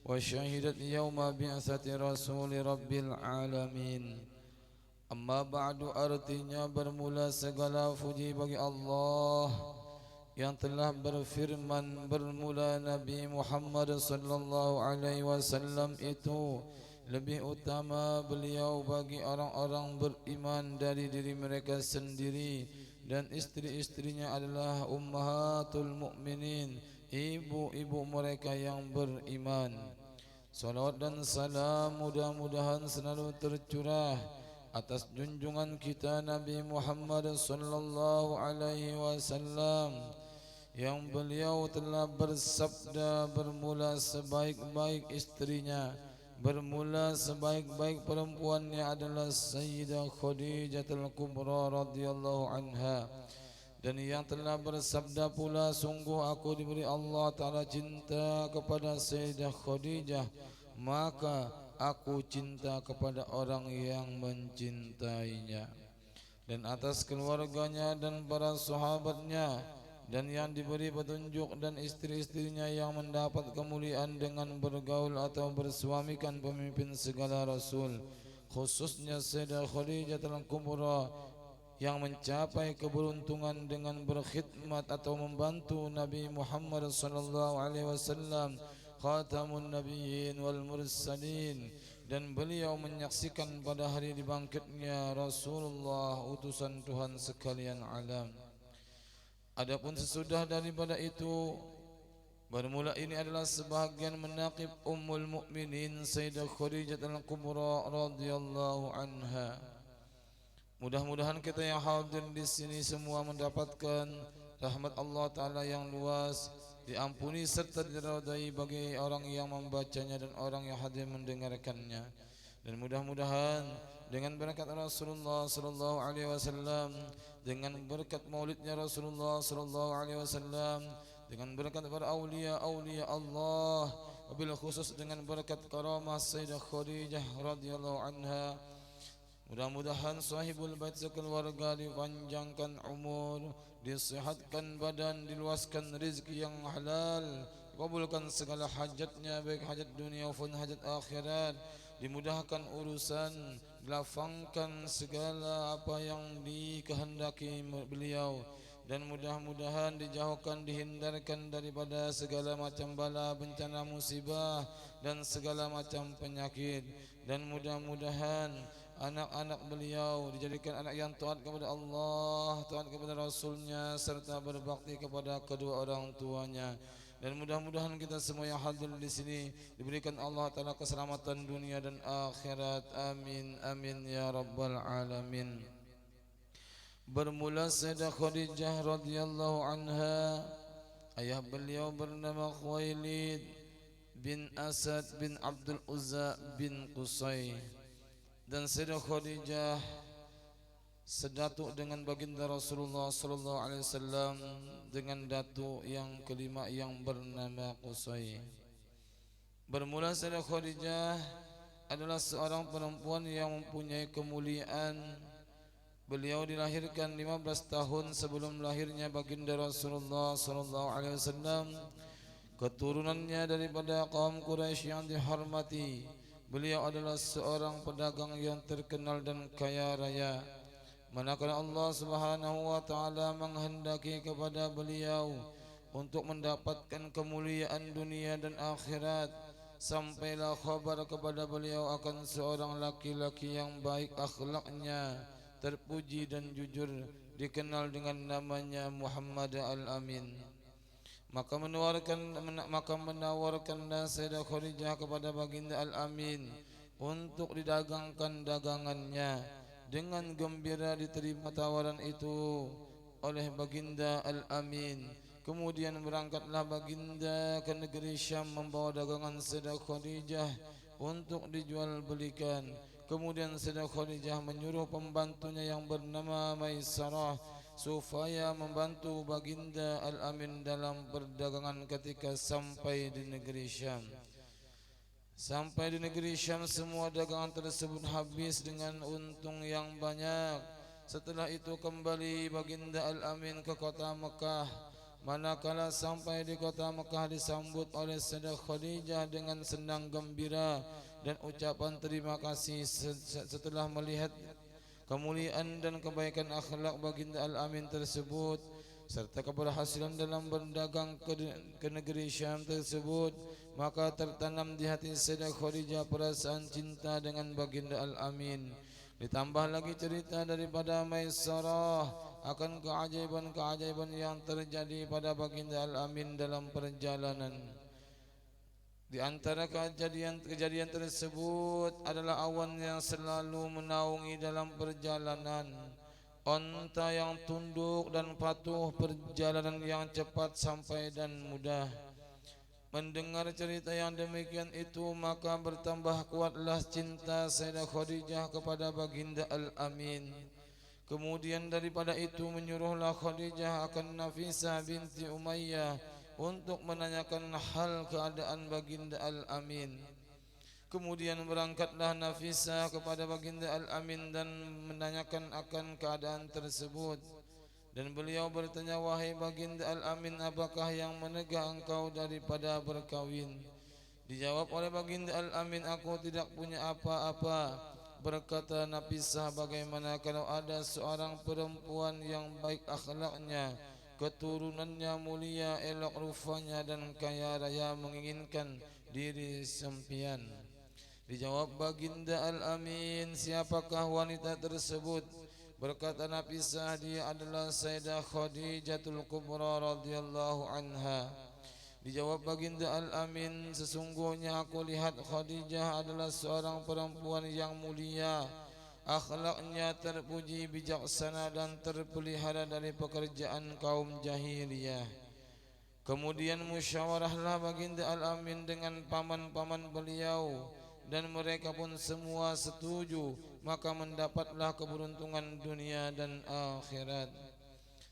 وشهدت يوم بعثة رسول رب العالمين. Amma ba'du, artinya bermula segala puji bagi Allah yang telah berfirman, bermula Nabi Muhammad sallallahu alaihi wasallam itu lebih utama beliau bagi orang-orang beriman dari diri mereka sendiri, dan istri-istrinya adalah ummahatul mukminin, ibu-ibu mereka yang beriman. Salawat dan salam mudah-mudahan selalu tercurah atas junjungan kita Nabi Muhammad sallallahu alaihi wasallam yang beliau telah bersabda, bermula sebaik-baik istrinya, bermula sebaik-baik perempuannya adalah Sayyidah Khadijatul Kubra radhiyallahu anha. Dan yang telah bersabda pula, sungguh aku diberi Allah Ta'ala cinta kepada Sayyidah Khadijah, maka aku cinta kepada orang yang mencintainya. Dan atas keluarganya dan para sahabatnya, dan yang diberi petunjuk, dan istri-istrinya yang mendapat kemuliaan dengan bergaul atau bersuamikan pemimpin segala Rasul, khususnya Sayyidah Khadijah Al-Kubra yang mencapai keberuntungan dengan berkhidmat atau membantu Nabi Muhammad sallallahu alaihi wasallam, khatamun nabiyyin wal mursalin, dan beliau menyaksikan pada hari dibangkitnya Rasulullah, utusan Tuhan sekalian alam. Adapun sesudah daripada itu, bermula ini adalah sebahagian menaqib Ummul Mukminin Sayyidah Khadijah Al-Kubra radhiyallahu anha. Mudah-mudahan kita yang hadir di sini semua mendapatkan rahmat Allah Ta'ala yang luas, diampuni serta diridai bagi orang yang membacanya dan orang yang hadir mendengarkannya. Dan mudah-mudahan dengan berkat Rasulullah sallallahu alaihi wasallam, dengan berkat maulidnya Rasulullah sallallahu alaihi wasallam, dengan berkat para aulia-aulia Allah, wabil khusus dengan berkat karamah Sayyidah Khadijah radhiyallahu anha, mudah-mudahan sahibul bait sekeluarga dipanjangkan umur, disihatkan badan, diluaskan rezeki yang halal, dikabulkan segala hajatnya, baik hajat dunia maupun hajat akhirat, dimudahkan urusan, dilapangkan segala apa yang dikehendaki beliau, dan mudah-mudahan dijauhkan, dihindarkan daripada segala macam bala, bencana, musibah dan segala macam penyakit. Dan mudah-mudahan anak-anak beliau dijadikan anak yang taat kepada Allah, taat kepada Rasulnya, serta berbakti kepada kedua orang tuanya. Dan mudah-mudahan kita semua yang hadir di sini diberikan Allah Ta'ala keselamatan dunia dan akhirat. Amin, amin ya rabbal alamin. Bermula Sayyidah Khadijah radhiyallahu anha, ayah beliau bernama Khuwailid bin Asad bin Abdul Uzza bin Qusay, dan Sayyidah Khadijah sedatu dengan baginda Rasulullah sallallahu alaihi wasallam dengan datu yang kelima yang bernama Qusay. Bermula Sayyidah Khadijah adalah seorang perempuan yang mempunyai kemuliaan. Beliau dilahirkan 15 tahun sebelum lahirnya baginda Rasulullah sallallahu alaihi wasallam. Keturunannya daripada kaum Quraisy yang dihormati. Beliau adalah seorang pedagang yang terkenal dan kaya raya. Manakala Allah Subhanahu wa taala menghendaki kepada beliau untuk mendapatkan kemuliaan dunia dan akhirat, sampailah khabar kepada beliau akan seorang laki-laki yang baik akhlaknya, terpuji dan jujur, dikenal dengan namanya Muhammad Al-Amin. Maka menawarkan Sayyidah Khadijah kepada baginda Al-Amin untuk didagangkan dagangannya. Dengan gembira diterima tawaran itu oleh baginda Al-Amin. Kemudian berangkatlah baginda ke negeri Syam membawa dagangan Sayyidah Khadijah untuk dijual belikan. Kemudian Sayyidah Khadijah menyuruh pembantunya yang bernama Maisarah supaya membantu baginda Al-Amin dalam perdagangan ketika sampai di negeri Syam. Sampai di negeri Syam, semua dagangan tersebut habis dengan untung yang banyak. Setelah itu kembali baginda Al-Amin ke kota Mekah, Manakala sampai di kota Mekah disambut oleh Sayyidah Khadijah dengan senang gembira dan ucapan terima kasih setelah melihat kemuliaan dan kebaikan akhlak baginda Al-Amin tersebut serta keberhasilan dalam berdagang ke negeri Syam tersebut, maka tertanam di hati Sayyidah Khadijah perasaan cinta dengan baginda Al-Amin. Ditambah lagi cerita daripada Maisarah akan keajaiban-keajaiban yang terjadi pada baginda Al-Amin dalam perjalanan. Di antara kejadian tersebut adalah awan yang selalu menaungi dalam perjalanan, onta yang tunduk dan patuh, perjalanan yang cepat sampai dan mudah. Mendengar cerita yang demikian itu, maka bertambah kuatlah cinta Sayyidah Khadijah kepada baginda Al-Amin. Kemudian daripada itu menyuruhlah Khadijah akan Nafisah binti Umayyah untuk menanyakan hal keadaan baginda Al-Amin. Kemudian berangkatlah Nafisah kepada baginda Al-Amin dan menanyakan akan keadaan tersebut. Dan beliau bertanya, wahai baginda Al-Amin, apakah yang menegah engkau daripada berkawin? Dijawab oleh baginda Al-Amin, aku tidak punya apa-apa. Berkata Nafisah, bagaimana kalau ada seorang perempuan yang baik akhlaknya, keturunannya mulia, elok rupanya dan kaya raya menginginkan diri sempian? Dijawab baginda Al-Amin, siapakah wanita tersebut? Berkata Nafisah, dia adalah Sayyidah Khadijatul Kubra radhiyallahu anha. Dijawab baginda Al-Amin, sesungguhnya aku lihat Khadijah adalah seorang perempuan yang mulia, akhlaknya terpuji, bijaksana dan terpelihara dari pekerjaan kaum jahiliyah. Kemudian musyawarahlah baginda Al-Amin dengan paman-paman beliau, dan mereka pun semua setuju, maka mendapatlah keberuntungan dunia dan akhirat.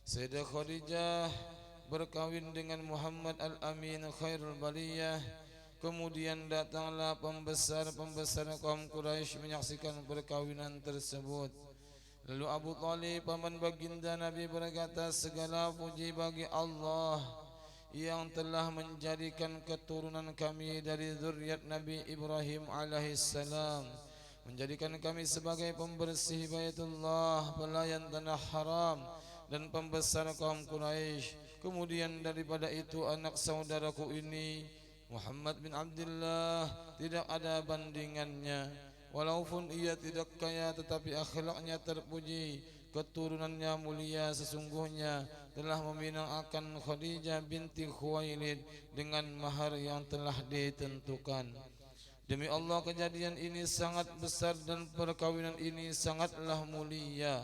Sayyidah Khadijah berkawin dengan Muhammad Al-Amin khairul bariyah. Kemudian datanglah pembesar-pembesar kaum Quraisy menyaksikan perkawinan tersebut. Lalu Abu Talib paman baginda Nabi berkata, segala puji bagi Allah yang telah menjadikan keturunan kami dari zuriat Nabi Ibrahim alaihissalam, menjadikan kami sebagai pembersih Baitullah, pelayan tanah haram dan pembesar kaum Quraisy. Kemudian daripada itu anak saudaraku ini Muhammad bin Abdullah tidak ada bandingannya. Walaupun ia tidak kaya tetapi akhlaknya terpuji, keturunannya mulia. Sesungguhnya telah meminang akan Khadijah binti Khuwailid dengan mahar yang telah ditentukan. Demi Allah, kejadian ini sangat besar dan perkawinan ini sangatlah mulia.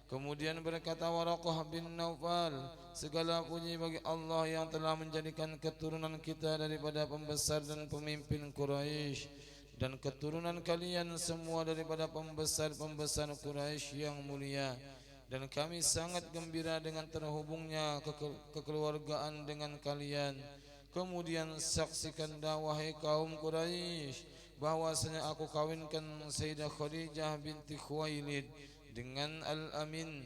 Kemudian berkata Waraqah bin Naufal, segala puji bagi Allah yang telah menjadikan keturunan kita daripada pembesar dan pemimpin Quraisy, dan keturunan kalian semua daripada pembesar-pembesar Quraisy yang mulia. Dan kami sangat gembira dengan terhubungnya kekeluargaan dengan kalian. Kemudian saksikan wahai kaum Quraisy, bahwasanya aku kawinkan Sayyidah Khadijah binti Khuwailid dengan Al-Amin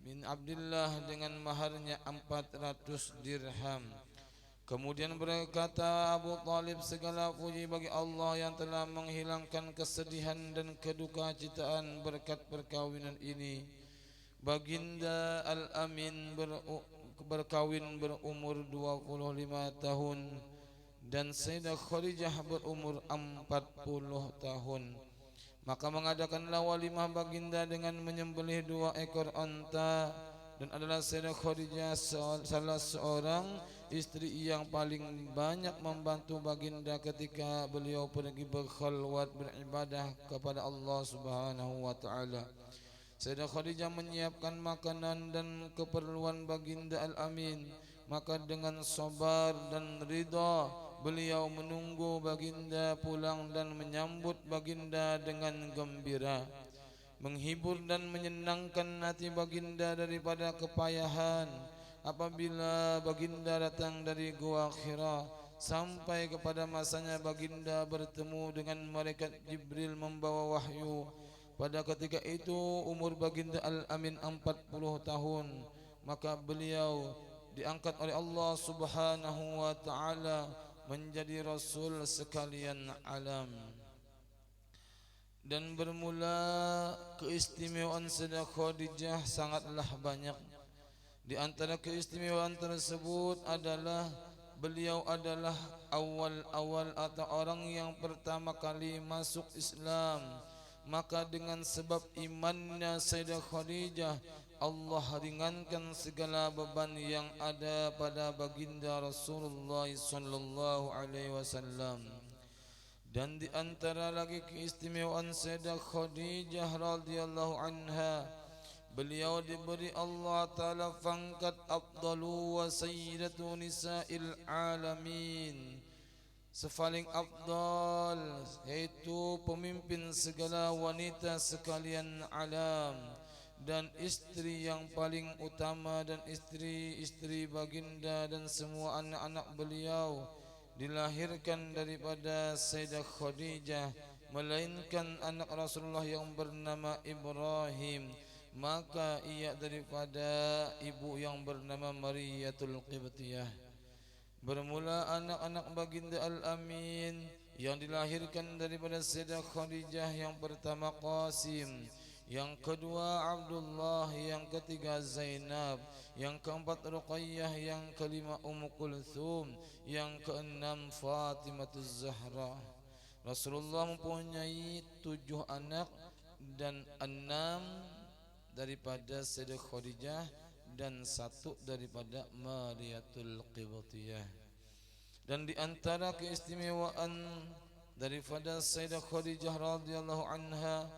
bin Abdullah dengan maharnya 400 dirham. Kemudian berkata Abu Talib, segala puji bagi Allah yang telah menghilangkan kesedihan dan kedukacitaan berkat perkawinan ini. Baginda Al-Amin berkawin berumur 25 tahun dan Sayyidah Khadijah berumur 40 tahun. Maka mengadakanlah walimah baginda dengan menyembelih 2 ekor unta, dan adalah Sayyidah Khadijah salah seorang istri yang paling banyak membantu baginda ketika beliau pergi berkhalwat beribadah kepada Allah Subhanahu wa taala. Sayyidah Khadijah menyiapkan makanan dan keperluan baginda Al-Amin, maka dengan sabar dan ridha beliau menunggu baginda pulang dan menyambut baginda dengan gembira, menghibur dan menyenangkan hati baginda daripada kepayahan apabila baginda datang dari Gua Hira. Sampai kepada masanya baginda bertemu dengan malaikat Jibril membawa wahyu. Pada ketika itu umur baginda Al-Amin 40 tahun. Maka beliau diangkat oleh Allah Subhanahu wa taala menjadi rasul sekalian alam. Dan bermula keistimewaan Sayyidah Khadijah sangatlah banyak. Di antara keistimewaan tersebut adalah beliau adalah awal-awal atau orang yang pertama kali masuk Islam. Maka dengan sebab imannya Sayyidah Khadijah, Allah ringankan segala beban yang ada pada baginda Rasulullah sallallahu alaihi wasallam. Dan di antara lagi keistimewaan Sayyidah Khadijah radhiyallahu anha, beliau diberi Allah Ta'ala pangkat afdalu wa sayyidatu nisa'il alamin, sepaling afdal, yaitu pemimpin segala wanita sekalian alam, dan istri yang paling utama dan istri-istri baginda dan semua anak-anak beliau dilahirkan daripada Sayyidah Khadijah, melainkan anak Rasulullah yang bernama Ibrahim, maka ia daripada ibu yang bernama Mariyatul Qibtiyah. Bermula anak-anak baginda Al-Amin yang dilahirkan daripada Sayyidah Khadijah, yang pertama Qasim, yang kedua Abdullah, yang ketiga Zainab, yang keempat Ruqayyah, yang kelima Ummu Kulthum, yang keenam Fatimah Zahra. Rasulullah mempunyai 7 anak dan 6 daripada Sayyidah Khadijah dan 1 daripada Mariyatul Qibtiyah. Dan di antara keistimewaan daripada Sayyidah Khadijah radhiyallahu anha,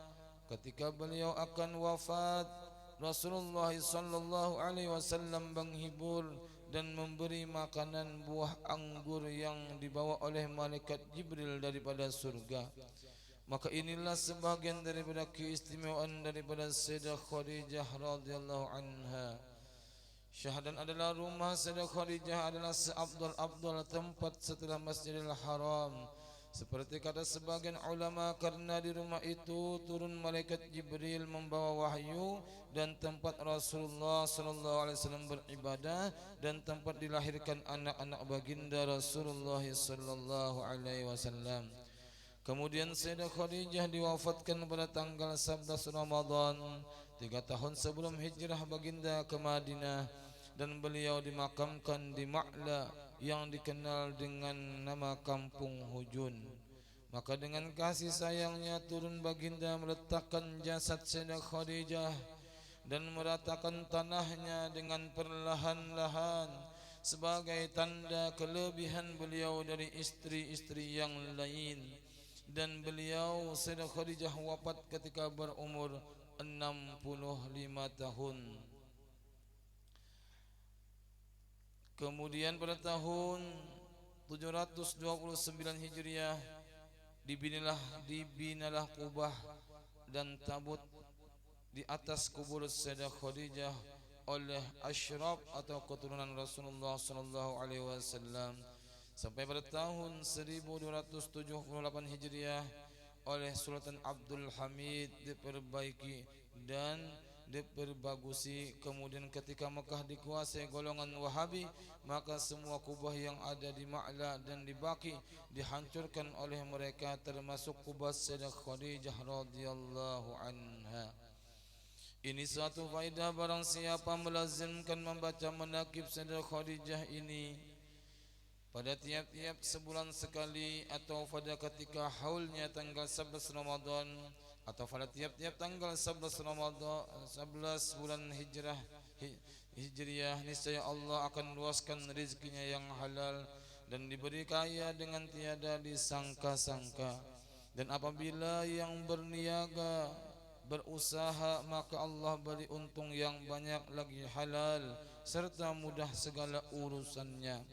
ketika beliau akan wafat, Rasulullah sallallahu alaihi wasallam menghibur dan memberi makanan buah anggur yang dibawa oleh malaikat Jibril daripada surga. Maka inilah sebahagian daripada keistimewaan daripada Sayyidah Khadijah radhiyallahu anha. Syahdan adalah rumah Sayyidah Khadijah adalah seabdal-abdal tempat setelah Masjidil Haram. Seperti kata sebagian ulama, karena di rumah itu turun malaikat Jibril membawa wahyu, dan tempat Rasulullah sallallahu alaihi wasallam beribadah, dan tempat dilahirkan anak-anak baginda Rasulullah sallallahu alaihi wasallam. Kemudian Sayyidah Khadijah diwafatkan pada tanggal 11 Ramadan 3 tahun sebelum hijrah baginda ke Madinah, dan beliau dimakamkan di Ma'la yang dikenal dengan nama Kampung Hujun. Maka dengan kasih sayangnya turun baginda meletakkan jasad Sayyidah Khadijah dan meratakan tanahnya dengan perlahan-lahan sebagai tanda kelebihan beliau dari istri-istri yang lain. Dan beliau Sayyidah Khadijah wafat ketika berumur 65 tahun. Kemudian pada tahun 729 Hijriah dibinalah kubah dan tabut di atas kubur Sayyidah Khadijah oleh asyraf atau keturunan Rasulullah sallallahu alaihi wasallam, sampai pada tahun 1278 Hijriah oleh Sultan Abdul Hamid diperbaiki dan diperbagusi. Kemudian ketika Mekah dikuasai golongan Wahabi, maka semua kubah yang ada di Ma'la dan di Baqi dihancurkan oleh mereka, termasuk kubah Sayyidah Khadijah radhiyallahu anha. Ini suatu faedah, barang siapa melazimkan membaca manaqib Sayyidah Khadijah ini pada tiap-tiap sebulan sekali, atau pada ketika haulnya tanggal 11 Ramadan, atau pada tiap-tiap tanggal 11 Ramadan 11 bulan Hijriah, niscaya Allah akan luaskan rezekinya yang halal dan diberi kaya dengan tiada disangka-sangka. Dan apabila yang berniaga berusaha, maka Allah beri untung yang banyak lagi halal serta mudah segala urusannya.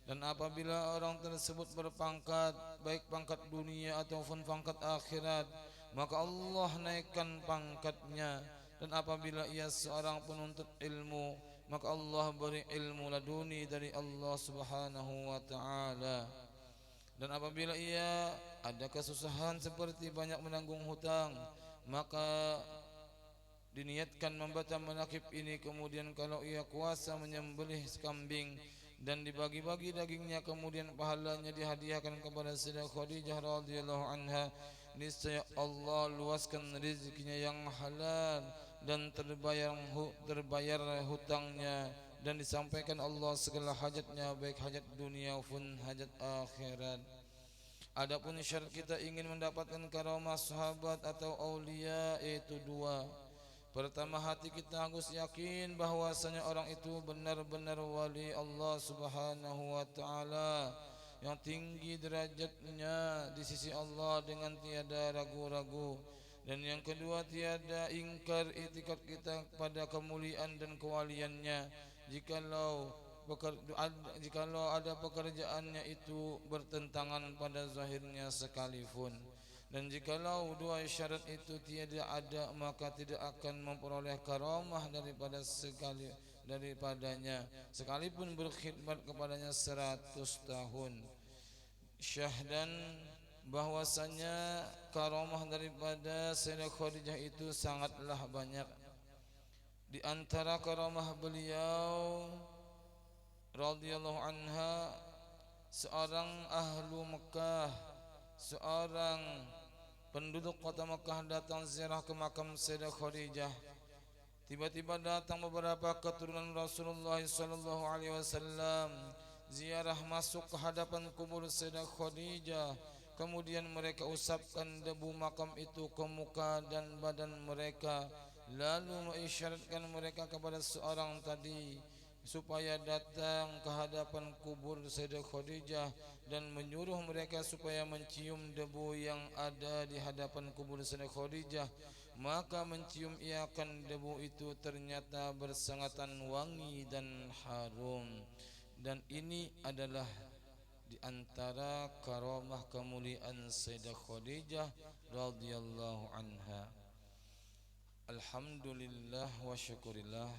Dan apabila orang tersebut berpangkat, baik pangkat dunia ataupun pangkat akhirat, maka Allah naikkan pangkatnya. Dan apabila ia seorang penuntut ilmu, maka Allah beri ilmu laduni dari Allah Subhanahu wa ta'ala. Dan apabila ia ada kesusahan seperti banyak menanggung hutang, maka diniatkan membaca manakib ini, kemudian kalau ia kuasa menyembelih kambing dan dibagi-bagi dagingnya, kemudian pahalanya dihadiahkan kepada Sayyidah Khadijah radhiyallahu anha, niscaya Allah luaskan rezekinya yang halal dan terbayar hutangnya, dan disampaikan Allah segala hajatnya, baik hajat dunia maupun hajat akhirat. Adapun syarat kita ingin mendapatkan karamah sahabat atau aulia itu dua. Pertama, hati kita harus yakin bahwasanya orang itu benar-benar wali Allah Subhanahu wa taala yang tinggi derajatnya di sisi Allah dengan tiada ragu-ragu. Dan yang kedua, tiada ingkar itikad kita pada kemuliaan dan kewaliannya. Jikalau ada pekerjaannya itu bertentangan pada zahirnya sekalipun. Dan jikalau dua syarat itu tiada ada, maka tidak akan memperoleh karamah daripadanya sekalipun berkhidmat kepadanya 100 tahun. Syahdan bahwasanya karamah daripada Sayyidah Khadijah itu sangatlah banyak. Di antara karamah beliau radhiyallahu anha, seorang ahlu Mekah, seorang penduduk kota Mekah datang ziarah ke makam Sayyidah Khadijah. Tiba-tiba datang beberapa keturunan Rasulullah sallallahu alaihi wasallam ziarah masuk ke hadapan kubur Sayyidah Khadijah. Kemudian mereka usapkan debu makam itu ke muka dan badan mereka, lalu mengisyaratkan mereka kepada seorang tadi supaya datang ke hadapan kubur Sayyidah Khadijah dan menyuruh mereka supaya mencium debu yang ada di hadapan kubur Sayyidah Khadijah. Maka mencium iakan debu itu ternyata bersangatan wangi dan harum. Dan ini adalah di antara karamah kemuliaan Sayyidah Khadijah radhiyallahu anha. Alhamdulillah wa syukurillah,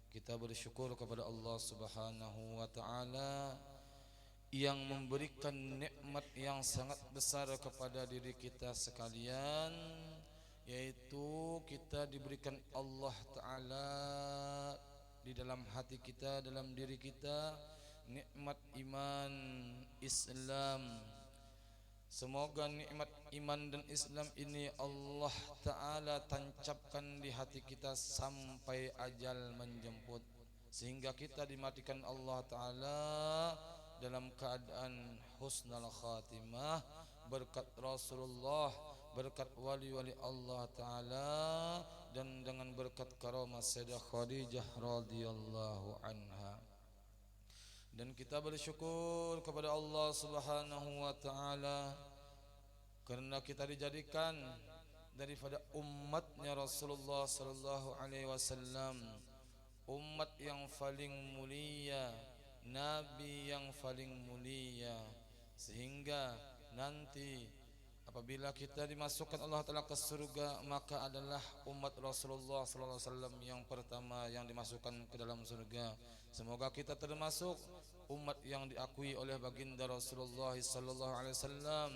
kita bersyukur kepada Allah Subhanahu wa taala yang memberikan nikmat yang sangat besar kepada diri kita sekalian, yaitu kita diberikan Allah taala di dalam hati kita, dalam diri kita, nikmat iman Islam. Semoga nikmat iman dan Islam ini Allah Ta'ala tancapkan di hati kita sampai ajal menjemput, sehingga kita dimatikan Allah Ta'ala dalam keadaan husnul khatimah berkat Rasulullah, berkat wali-wali Allah Ta'ala, dan dengan berkat karamah Sayyidah Khadijah radhiyallahu anha. Dan kita bersyukur kepada Allah Subhanahu wa taala karena kita dijadikan daripada umatnya Rasulullah sallallahu alaihi wasallam, umat yang paling mulia, nabi yang paling mulia, sehingga nanti apabila kita dimasukkan Allah Ta'ala ke surga, maka adalah umat Rasulullah sallallahu alaihi wasallam yang pertama yang dimasukkan ke dalam surga. Semoga kita termasuk umat yang diakui oleh baginda Rasulullah sallallahu alaihi wasallam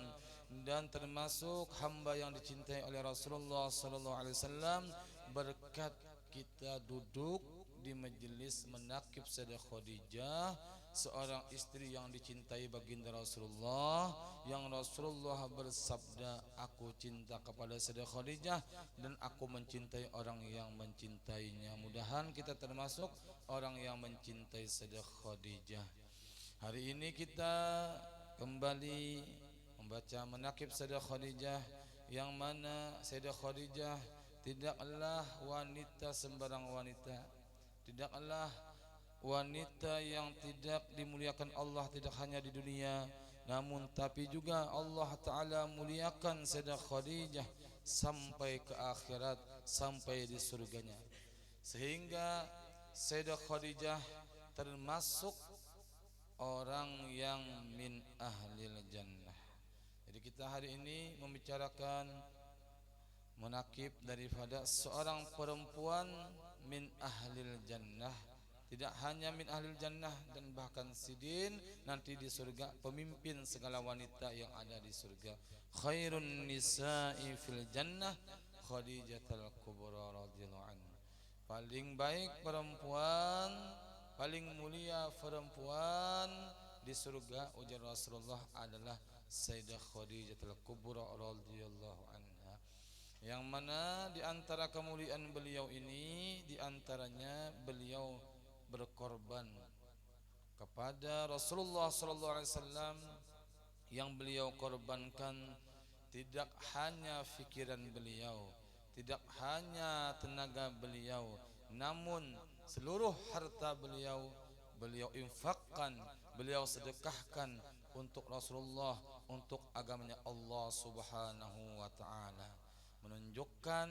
dan termasuk hamba yang dicintai oleh Rasulullah sallallahu alaihi wasallam berkat kita duduk di majelis menakib Sayyidah Khadijah, seorang istri yang dicintai baginda Rasulullah, yang Rasulullah bersabda, aku cinta kepada Sayyidah Khadijah dan aku mencintai orang yang mencintainya. Mudahan kita termasuk orang yang mencintai Sayyidah Khadijah. Hari ini kita kembali membaca manaqib Sayyidah Khadijah, yang mana Sayyidah Khadijah tidaklah wanita sembarang wanita, tidaklah wanita yang tidak dimuliakan Allah, tidak hanya di dunia, namun tapi juga Allah Ta'ala muliakan Sayyidah Khadijah sampai ke akhirat, sampai di surganya, sehingga Sayyidah Khadijah termasuk orang yang min ahlil jannah. Jadi kita hari ini membicarakan menakib daripada seorang perempuan min ahlil jannah, tidak hanya min ahlil jannah dan bahkan sidin nanti di surga, pemimpin segala wanita yang ada di surga. Khairun nisa'i fil jannah Khadijatul Kubra radhiyallahu anha. Paling baik perempuan, paling mulia perempuan di surga ujar Rasulullah adalah Sayyidah Khadijatul Kubra radhiyallahu anha. Yang mana di antara kemuliaan beliau ini, di antaranya beliau berkorban kepada Rasulullah sallallahu alaihi wasallam. Yang beliau korbankan tidak hanya fikiran beliau, tidak hanya tenaga beliau, namun seluruh harta beliau beliau infakkan, beliau sedekahkan untuk Rasulullah, untuk agamanya Allah Subhanahu wa taala. Menunjukkan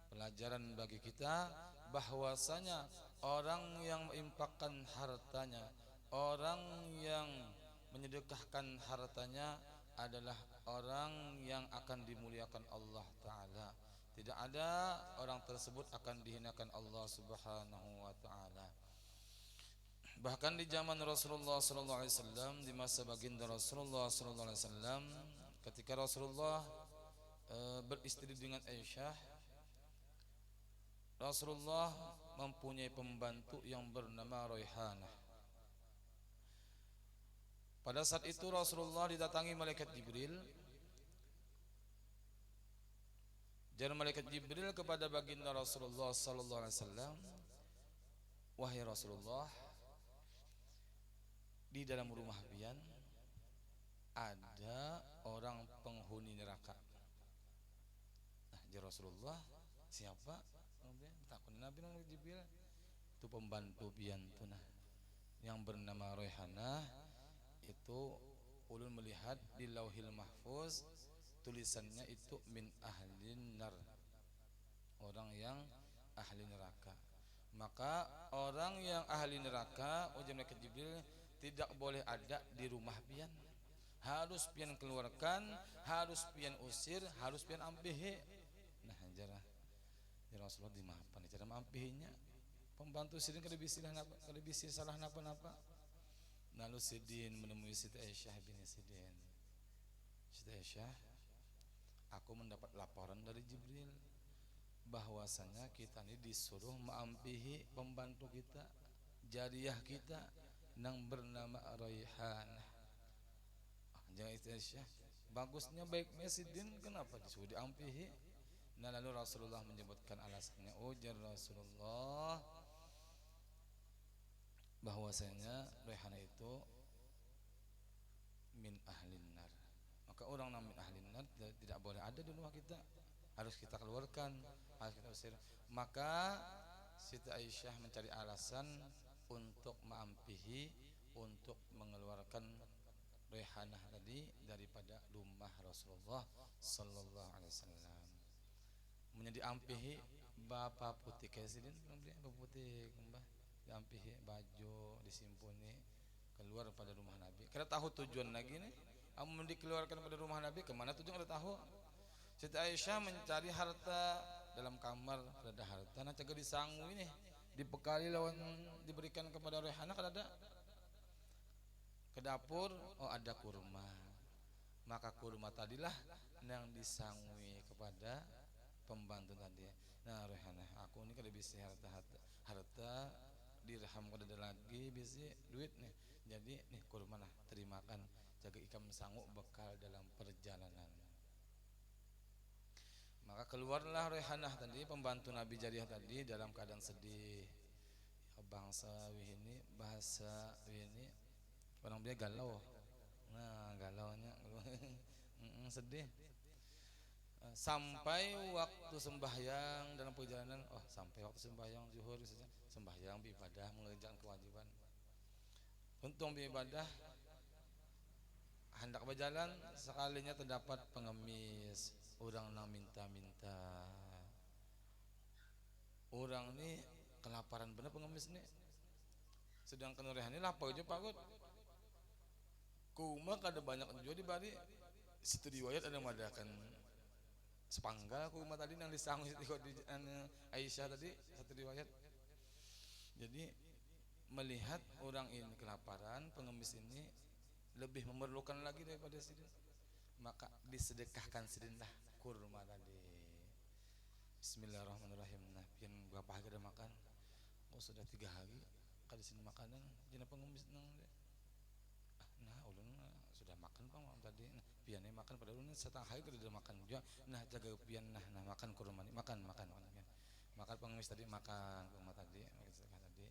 pelajaran bagi kita bahwasanya orang yang menginfakkan hartanya, orang yang menyedekahkan hartanya adalah orang yang akan dimuliakan Allah taala. Tidak ada orang tersebut akan dihinakan Allah Subhanahu wa taala. Bahkan di zaman Rasulullah sallallahu alaihi wasallam, di masa baginda Rasulullah sallallahu alaihi wasallam, ketika Rasulullah beristri dengan Aisyah, Rasulullah mempunyai pembantu yang bernama Raihanah. Pada saat itu Rasulullah didatangi malaikat Jibril. Dan malaikat Jibril kepada baginda Rasulullah sallallahu alaihi wasallam, "Wahai Rasulullah, di dalam rumah pian ada orang penghuni neraka." Nah, ya Rasulullah, siapa? Takut Nabi Jibril, itu pembantu pian tuh nah, yang bernama Raihanah. Itu ulun melihat di Lauhil Mahfuz tulisannya itu min ahlin nar, orang yang ahli neraka. Maka orang yang ahli neraka, ujar malaikat Jibril, tidak boleh ada di rumah pian. Harus pian keluarkan, harus pian usir, harus pian ampihi. Nah, jarah ya Rasulullah dimaafkan cara ampihinya. Pembantu sidin kada bisa salah napa-napa. Lalu Sidin menemui Siti Aisyah bin Sidin. Siti Aisyah, aku mendapat laporan dari Jibril bahwasanya kita ini disuruh mengampihi pembantu kita, jariyah kita yang bernama Raihanah. Jangan Siti Aisyah, bagusnya baiknya Sidin kenapa disuruh diampihi? Nah, lalu Rasulullah menyebutkan alasannya. Ujar Rasulullah bahwasanya Raihanah itu min ahlin nar. Maka orang yang min ahlin nar tidak boleh ada di rumah kita, harus kita keluarkan, harus kita usir. Maka Siti Aisyah mencari alasan untuk mengampihi, untuk mengeluarkan Raihanah tadi daripada rumah Rasulullah sallallahu alaihi wasallam. Menjadi ampihi bapak putih kesidin, bapak putih mbah diampihi baju disimpuni keluar pada rumah Nabi. Kada tahu tujuan lagi nih. Amun dikeluarkan pada rumah Nabi kemana tujuan kada tahu. Siti Aisyah mencari harta dalam kamar, ada harta nah jaga disangu ini dibekali lawan diberikan kepada Raihanah kada ada. Ke dapur, oh ada kurma. Maka kurma tadilah yang disangui kepada pembantu tadi. Nah, Raihanah, aku ini kada bisa harta dirham kada ada lagi, bisa duit nih. Jadi nih kurma nah, terimakan jaga ikam sanggup bekal dalam perjalanan. Maka keluarlah Raihanah tadi, pembantu Nabi Jariyah tadi dalam keadaan sedih. Ya, bangsa ini bahasa ini orang dia galau. Nah, galaunya sedih. Sampai waktu sembahyang dalam perjalanan, sampai waktu sembahyang zuhur sembahyang beribadah mengerjakan kewajiban. Untung beribadah hendak berjalan sekalinya terdapat pengemis, orang nang minta-minta. Orang ni kelaparan bener pengemis ni. Sedangkan Raihanah ini lapar aja Pak. Kuma kada banyak juga di bari. Situ riwayat ada madakan sepanggal kuma tadi yang disanggup di Aisyah tadi satu riwayat. Jadi melihat orang ini kelaparan, pengemis ini lebih memerlukan lagi daripada sidin, maka disedekahkan sidin lah kurma tadi. Bismillahirrahmanirrahim. Nah, pian berapa hari ada makan? Oh sudah 3 hari. Kali sini makanan, jina pengemis nang. Nah, ulun sudah makan Bang tadi. Nah, pian makan pada ulun setengah hari kada makan juga. Nah, jaga pian nah makan kurma makan pian. Makan pengemis tadi makan kurma tadi, makan tadi.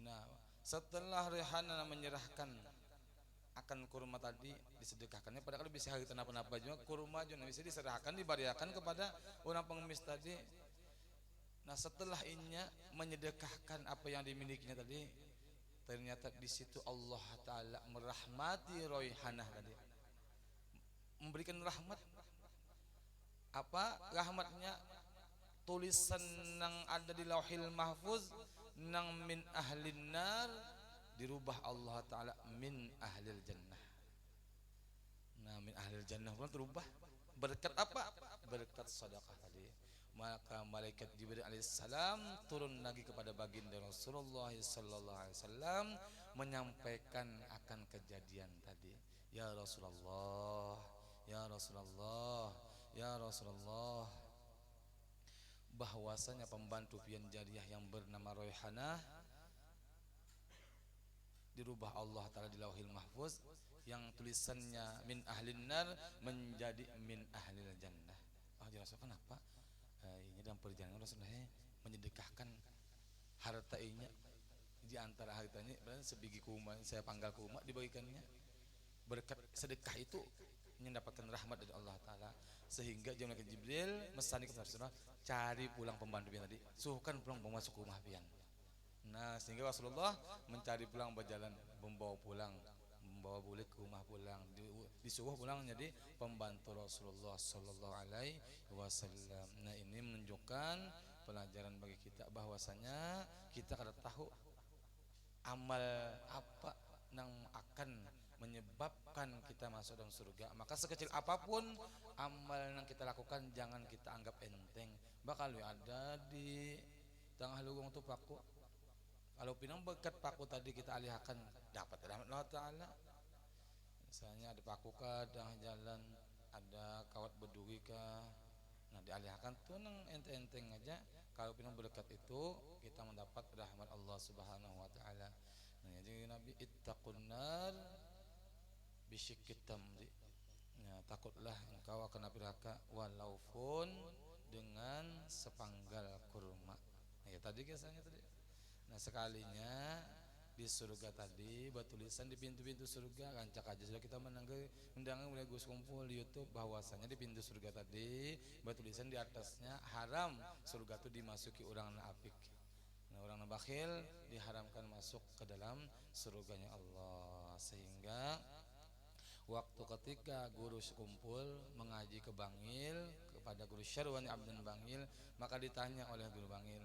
Nah, setelah Rehana menyerahkan akan kurma tadi disedekahkannya, padahal bisa hari kenapa-napa juga kurma juga bisa diserahkan diberikan kepada orang pengemis tadi. Nah, setelah inya menyedekahkan apa yang dimilikinya tadi, ternyata di situ Allah Ta'ala merahmati Royhanah tadi, memberikan rahmat. Apa rahmatnya? Tulisan yang ada di Lauhil Mahfuz nang min ahlin nar dirubah Allah Ta'ala min ahlil jannah. Nah, min ahlil jannah pun terubah berkat apa? Berkat sedekah tadi. Maka malaikat Jibril alaihissalam turun lagi kepada baginda Rasulullah sallallahu alaihi wasallam menyampaikan akan kejadian tadi. Ya Rasulullah, ya Rasulullah, ya Rasulullah, bahwasanya pembantu pian jariah yang bernama Royhanah dirubah Allah Ta'ala di Lauhil Mahfuz yang tulisannya min ahlin nar menjadi min ahlil jannah. Ya Rasul, kenapa? Ini dalam perjalanan Rasulullah menyedekahkan harta ini, di antara hartanya sebiji kurma, saya panggal kurma dibagikannya. Berkat sedekah itu mendapatkan rahmat dari Allah Ta'ala, sehingga malaikat Jibril mesani kepada Rasulullah, cari pulang pembantu pian tadi, suruhkan pulang masuk rumah pian. Nah, sehingga Rasulullah mencari pulang, berjalan membawa balik ke rumah pulang, disuruh pulang jadi pembantu Rasulullah sallallahu alaihi wasallam. Nah, ini menunjukkan pelajaran bagi kita bahwasanya kita kada tahu amal apa yang akan menyebabkan kita masuk dalam surga. Maka sekecil apapun amal yang kita lakukan jangan kita anggap enteng. Bakal ada di tengah lubang tu paku. Kalau pinang berkat paku tadi kita alihkan, dapat rahmat Allah Ta'ala. Misalnya ada paku kah, tengah jalan ada kawat berduri kah, nah dialihkan tuh nang enteng-enteng aja. Kalau pinang berdekat itu kita mendapat rahmat Allah Subhanahu Wa Ta'ala. Nah, jadi Nabi ittaqun nar bisyikit tamri. Nah, takutlah engkau akan api neraka walaupun dengan sepanggal kurma. Nah, ya tadi kisahnya tadi. Nah, sekalinya di surga tadi bertulisan di pintu-pintu surga, rancak aja sudah kita mendengar mulai Gus kumpul di YouTube bahwasanya di pintu surga tadi bertulisan di atasnya haram surga itu dimasuki orang nafik. Nah, orang bakhil diharamkan masuk ke dalam surganya Allah. Sehingga waktu ketika guru sekumpul mengaji ke Bangil kepada guru Syarwani Abdun Bangil, maka ditanya oleh guru Bangil,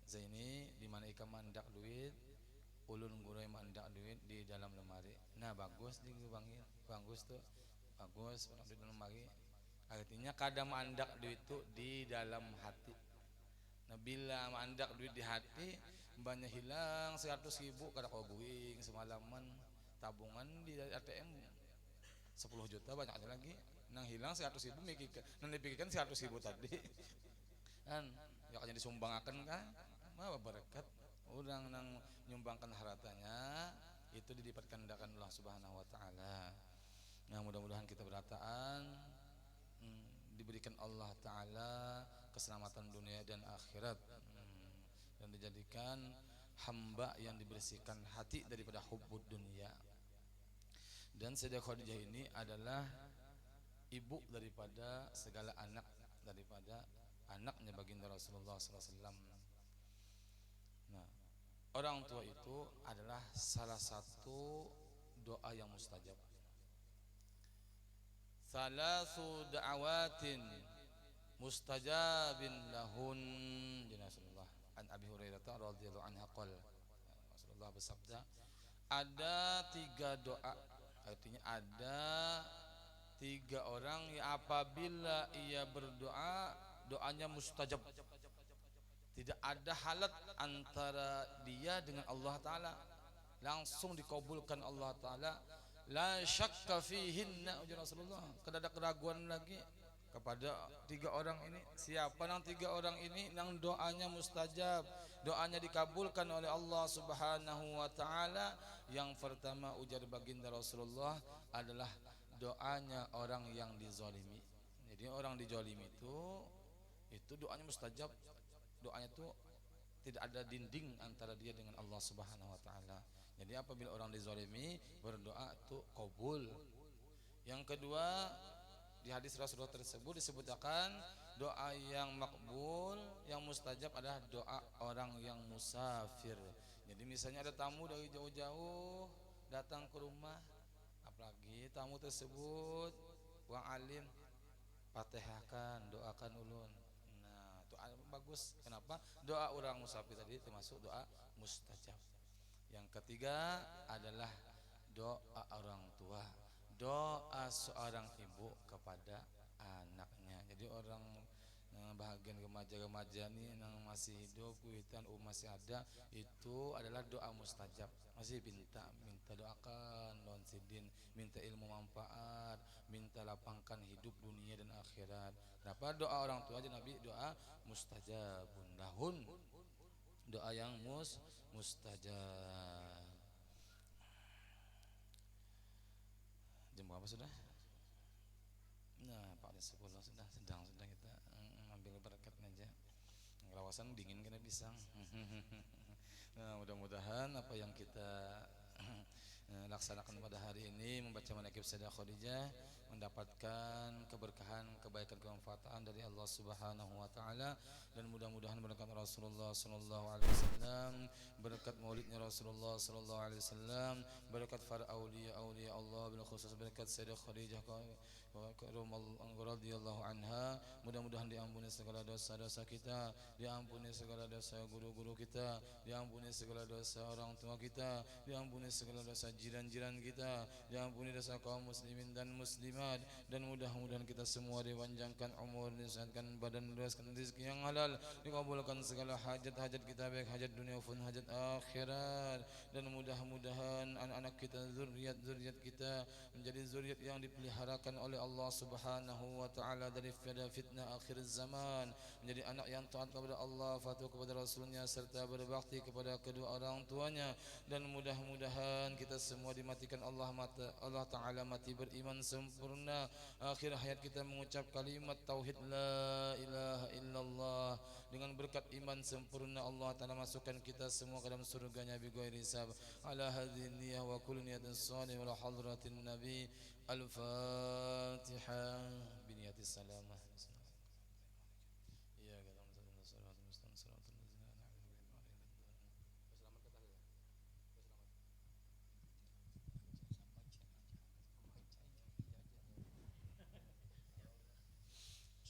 Zaini di mana ikam mandak duit? Ulun guru mandak duit di dalam lemari. Nah, bagus di guru Bangil, bagus tuh, bagus di dalam lemari. Artinya kadang mandak duit itu di dalam hati. Nah, bila mandak duit di hati, banyak hilang 100.000 kada kau buing semalaman, tabungan di ATM 10 juta banyak lagi, nang hilang 100.000 mikirkan, nang dipikirkan 100.000 tadi kan ya kayaknya disumbangkan kan, mah berkat orang nang nyumbangkan hartanya itu dilipat gandakan Allah Subhanahu Wa Ta'ala. Nah, mudah-mudahan kita berataan diberikan Allah Ta'ala keselamatan dunia dan akhirat, dan dijadikan hamba yang dibersihkan hati daripada hubbud dunia. Dan Sayyidah Khadijah ini adalah ibu daripada segala anak, daripada anaknya baginda Rasulullah SAW. Nah, orang tua itu adalah salah satu doa yang mustajab. Salasu da'awatin mustajabin lahun, Rasulullah an Abi Hurairah radhiyallahu anhu qala, Rasulullah bersabda, ada 3 doa, artinya ada 3 orang yang apabila ia berdoa doanya mustajab, tidak ada halat antara dia dengan Allah Ta'ala, langsung dikabulkan Allah Ta'ala. La syakka fihinna, ujar Rasulullah, tidak ada keraguan lagi. kepada tiga orang ini. Siapa nang tiga orang ini nang doanya mustajab, doanya dikabulkan oleh Allah Subhanahu wa taala? Yang pertama ujar baginda Rasulullah adalah doanya orang yang dizalimi. Jadi orang dizalimi itu doanya mustajab. Doanya itu tidak ada dinding antara dia dengan Allah Subhanahu wa taala. Jadi apabila orang dizalimi berdoa itu kabul. Yang kedua, di hadis Rasulullah tersebut disebutkan doa yang makbul, yang mustajab adalah doa orang yang musafir. Jadi misalnya ada tamu dari jauh-jauh datang ke rumah, apalagi tamu tersebut wang alim, fatihahkan, doakan ulun. Nah, itu bagus. Kenapa? Doa orang musafir tadi termasuk doa mustajab. Yang ketiga adalah doa orang tua, doa seorang ibu kepada anaknya. Jadi orang bahagian remaja-remaja nih yang masih hidup, kuitan masih ada, itu adalah doa mustajab. Masih minta doakan lon sidin, minta ilmu manfaat, minta lapangkan hidup dunia dan akhirat. Kenapa doa orang tua aja Nabi doa mustajabun lahun, doa yang mustajab. Jam berapa sudah? Nah, Pak 10 sudah sedang kita ambil berkatnya aja. Kawasan dingin kena pisang. Nah, mudah-mudahan apa yang kita laksanakan pada hari ini membaca manaqib Sayyidah Khadijah mendapatkan keberkahan, kebaikan, kemanfaatan dari Allah Subhanahu wa taala, dan mudah-mudahan berkat Rasulullah sallallahu alaihi wasallam, berkat maulidnya Rasulullah sallallahu alaihi wasallam, berkat para aulia Allah bil khusus berkat Sayyidah Khadijah radhiyallahu anha, mudah-mudahan diampuni segala dosa-dosa kita, diampuni segala dosa guru-guru kita, diampuni segala dosa orang tua kita, diampuni segala dosa jiran-jiran kita, diampuni dosa kaum muslimin dan muslimat, dan mudah-mudahan kita semua dipanjangkan umur, disehatkan badan, diluaskan rezeki yang halal, dikabulkan segala hajat-hajat kita baik hajat dunia maupun hajat akhirat, dan mudah-mudahan anak-anak kita, zuriat-zuriat kita menjadi zuriat yang dipeliharakan oleh Allah Subhanahu wa taala dari fitnah akhir zaman, menjadi anak yang taat kepada Allah, patuh kepada Rasulnya, serta berbakti kepada kedua orang tuanya, dan mudah-mudahan kita semua dimatikan Allah taala mati beriman sempurna, akhir hayat kita mengucap kalimat tauhid la ilaha illallah. Dengan berkat iman sempurna Allah taala masukkan kita semua ke dalam surganya bighairi hisab. Ala hadhihi niyyah wa kullu niyatin salih wa hadratin nabi. Al-Fatihah biniyatis salamah.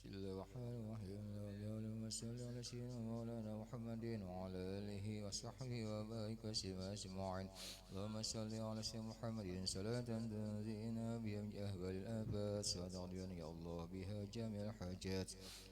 بسم الله الرحمن الرحيم. اللهم صل على سيدنا مولانا محمد وعلى آله وصحبه وبارك وسلم أجمعين. اللهم صل على سيدنا محمد صلاة تنزينا بها من أهوال الآفات، وتغفرنا يا الله بها جميع الحاجات،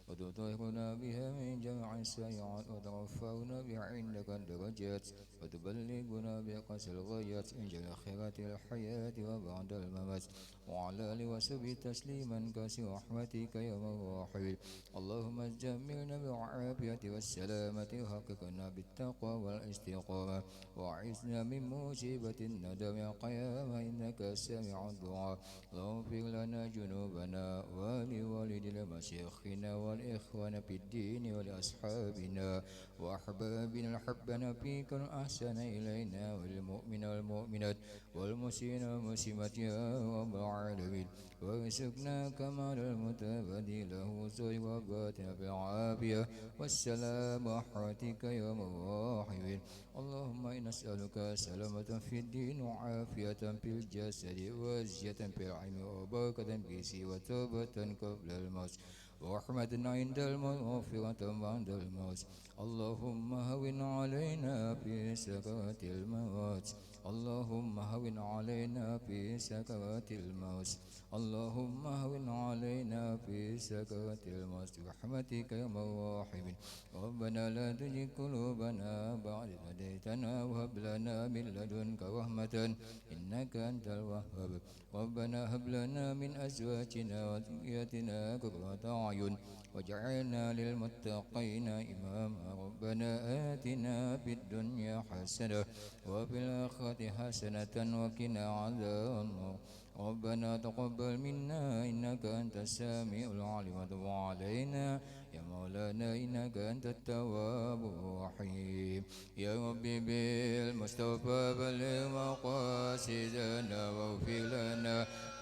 وتطهرنا بها من جميع السيئات، وترفعنا بها عندك الدرجات، وتبلغنا بأقصى الغايات من جميع خيرات الحياة وبعد الممات، وعلى آله وصحبه تسليما كثيرا رحمتك يا الراحمين. اللهم جملنا بالعافية والسلامة، وحققنا بالتقوى والاستقامة، وأعذنا من مصيبة الندم يا قيام إنك سميع الدعاء. اللهم اغفر لنا ذنوبنا ولوالدنا مشايخنا والإخوان في الدين ولأصحابنا وأحبابنا الحبنا فيك أحسن إلينا والمؤمن والمؤمنات والمسلمين والمسلمات يا رب العالمين. وارزقنا كمال المتبادل له زوج وباتنا بالعافية والسلام وحرتك يا الراحمين. اللهم إنا نسألك سلامة في الدين وعافية في الجسد وزيادة في العلم وبركة في سي وتوبة قبل الموت ورحمة عند الموت ومغفرة بعد الموت. اللهم هون علينا في سكرات الموت اللهم هون علينا في سكرات الموت اللهم هون علينا في سكرات الموت برحمتك يا الراحمين ربنا لا تزغ قلوبنا بعد إذ هديتنا وهب لنا من لدنك رحمة إنك أنت الوهاب ربنا هب لنا من أزواجنا وذريتنا قرة أعين واجعلنا للمتقين إماما ربنا آتنا في الدنيا حسنة وفي الآخرة حسنة وقنا عذاب النار ربنا تقبل منا إنك أنت السميع العليم وتب علينا يا مولانا إنك أنت التواب الرحيم يا ربي بالمصطفى بلغ مقاصدنا واغفر لنا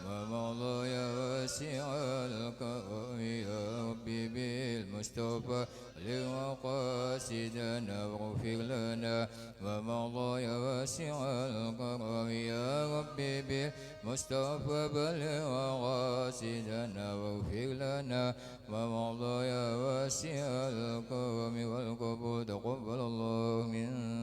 ما مضى يا واسع الكرم يا ربي بالمصطفى بلغ مقاصدنا واغفر لنا ما مضى يا واسع الكرم يا ربي بالمصطفى بلغ مقاصدنا واغفر لنا ما مضى يا واسع الكرم والقبول تقبل الله منا